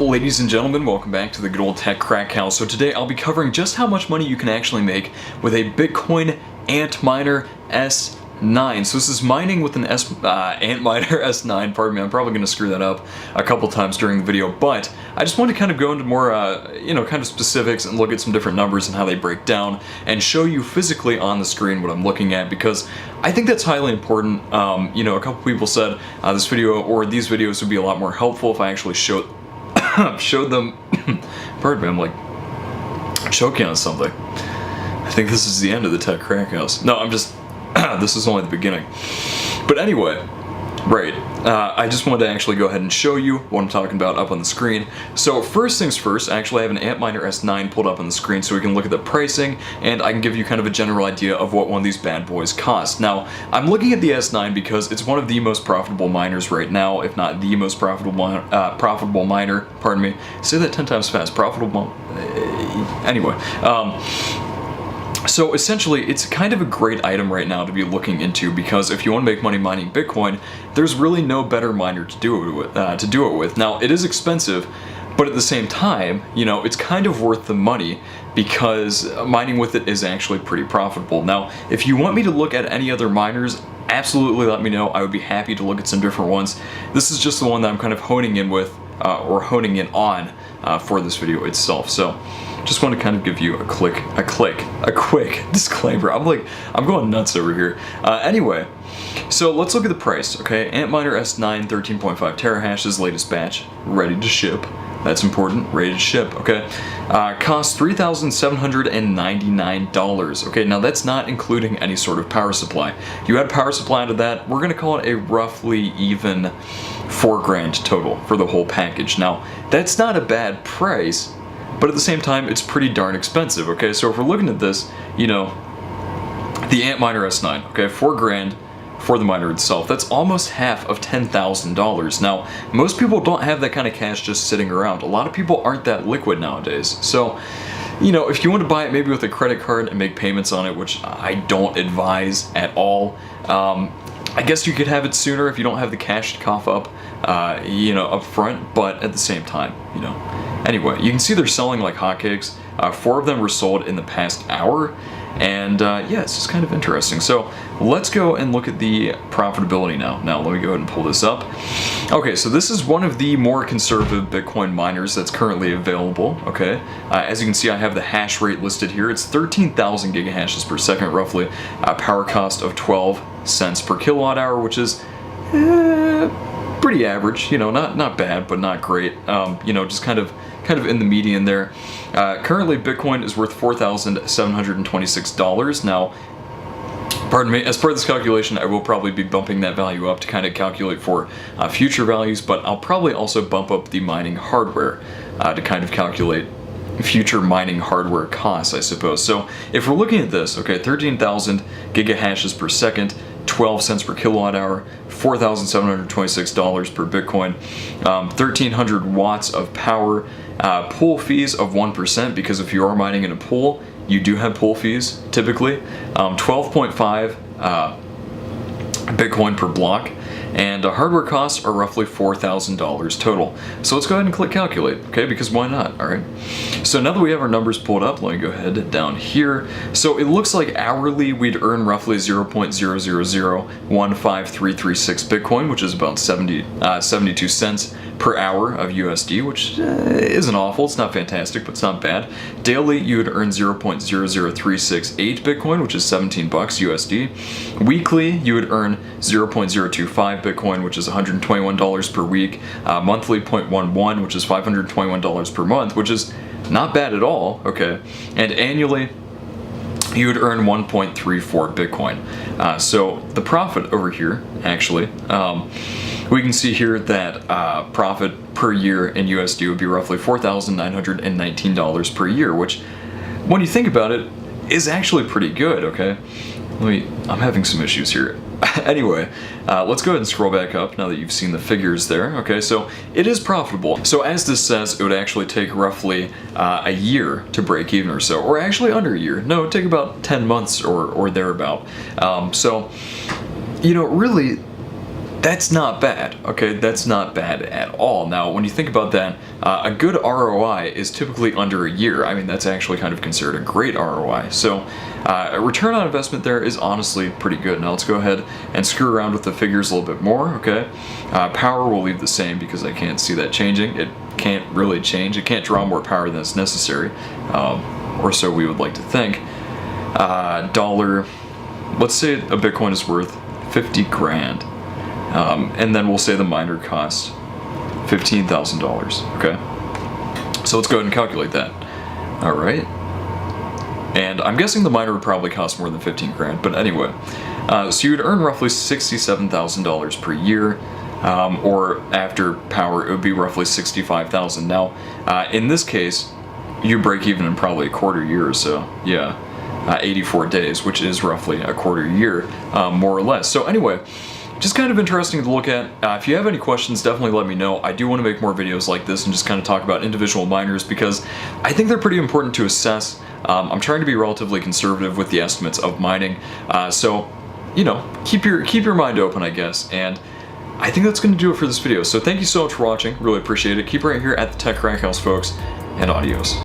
Ladies and gentlemen, welcome back to the good old tech crack house. So today I'll be covering just how much money you can actually make with a Bitcoin Antminer S9. So this is mining with an Antminer S9, pardon me, I'm probably going to screw that up a couple times during the video, but I just want to kind of go into more, kind of specifics and look at some different numbers and how they break down and show you physically on the screen what I'm looking at, because I think that's highly important. A couple people said this video or these videos would be a lot more helpful if I actually showed them. Pardon me, I'm like choking on something. I think this is the end of the tech crack house. No, I'm just this is only the beginning. But anyway, right, I just wanted to actually go ahead and show you what I'm talking about up on the screen. So first things first, I actually have an Antminer S9 pulled up on the screen so we can look at the pricing and I can give you kind of a general idea of what one of these bad boys cost. Now, I'm looking at the S9 because it's one of the most profitable miners right now, if not the most profitable miner, pardon me. Say that 10 times fast, profitable, anyway. So essentially, it's kind of a great item right now to be looking into, because if you want to make money mining Bitcoin, there's really no better miner to do it with. Now, it is expensive, but at the same time, it's kind of worth the money because mining with it is actually pretty profitable. Now, if you want me to look at any other miners, absolutely let me know. I would be happy to look at some different ones. This is just the one that I'm kind of honing in with, or honing in on for this video itself. So just want to kind of give you a quick disclaimer. I'm going nuts over here. Anyway, so let's look at the price, okay? Antminer S9 13.5 terahashes, latest batch, ready to ship. That's important, ready to ship, okay? Costs $3,799, okay? Now that's not including any sort of power supply. You add power supply to that, we're gonna call it a roughly even $4 grand total for the whole package. Now, that's not a bad price, but at the same time, it's pretty darn expensive, okay? So if we're looking at this, the Antminer S9, okay, $4 grand for the miner itself, that's almost half of $10,000. Now, most people don't have that kind of cash just sitting around. A lot of people aren't that liquid nowadays. So, if you want to buy it maybe with a credit card and make payments on it, which I don't advise at all, I guess you could have it sooner if you don't have the cash to cough up, up front, but at the same time, Anyway, you can see they're selling like hotcakes. 4 of them were sold in the past hour, and yeah, it's just kind of interesting. So let's go and look at the profitability now. Now let me go ahead and pull this up. Okay, so this is one of the more conservative Bitcoin miners that's currently available, okay? As you can see, I have the hash rate listed here. It's 13,000 gigahashes per second, roughly. Power cost of 12 cents per kilowatt hour, which is pretty average, not bad, but not great. Just kind of in the median there. Currently, Bitcoin is worth $4,726. Now, pardon me, as part of this calculation, I will probably be bumping that value up to kind of calculate for future values, but I'll probably also bump up the mining hardware to kind of calculate future mining hardware costs, I suppose. So if we're looking at this, okay, 13,000 gigahashes per second, 12 cents per kilowatt hour, $4,726 per Bitcoin, 1,300 watts of power, pool fees of 1%, because if you are mining in a pool, you do have pool fees typically, 12.5 Bitcoin per block, and hardware costs are roughly $4,000 total. So let's go ahead and click calculate, okay, because why not, alright? So now that we have our numbers pulled up, let me go ahead down here. So it looks like hourly we'd earn roughly 0.00015336 Bitcoin, which is about 72 cents per hour of USD, which isn't awful, it's not fantastic, but it's not bad. Daily, you would earn 0.00368 Bitcoin, which is 17 bucks USD. Weekly, you would earn 0.025 Bitcoin, which is $121 per week. Monthly, 0.11, which is $521 per month, which is not bad at all, okay. And annually, you would earn 1.34 Bitcoin. So the profit over here, actually, we can see here that profit per year in USD would be roughly $4,919 per year, which, when you think about it, is actually pretty good, okay? I'm having some issues here. Anyway, let's go ahead and scroll back up now that you've seen the figures there. Okay, so it is profitable. So as this says, it would actually take roughly a year to break even or so, or actually under a year. No, it would take about 10 months or thereabout. So, really, That's not bad, okay? That's not bad at all. Now, when you think about that, a good ROI is typically under a year. I mean, that's actually kind of considered a great ROI. So, a return on investment there is honestly pretty good. Now, let's go ahead and screw around with the figures a little bit more, okay? Power will leave the same because I can't see that changing. It can't really change. It can't draw more power than is necessary, or so we would like to think. Dollar, let's say a Bitcoin is worth 50 grand. And then we'll say the miner costs $15,000, okay? So let's go ahead and calculate that. All right. And I'm guessing the miner would probably cost more than 15 grand, but anyway. So you'd earn roughly $67,000 per year, or after power, it would be roughly $65,000. Now, in this case, you break even in probably a quarter year or so, yeah. 84 days, which is roughly a quarter year, more or less. So anyway, just kind of interesting to look at. If you have any questions, definitely let me know. I do want to make more videos like this and just kind of talk about individual miners because I think they're pretty important to assess. I'm trying to be relatively conservative with the estimates of mining, so you know, keep your mind open, I guess. And I think that's going to do it for this video. So thank you so much for watching. Really appreciate it. Keep it right here at the Tech Crack House, folks, and adios.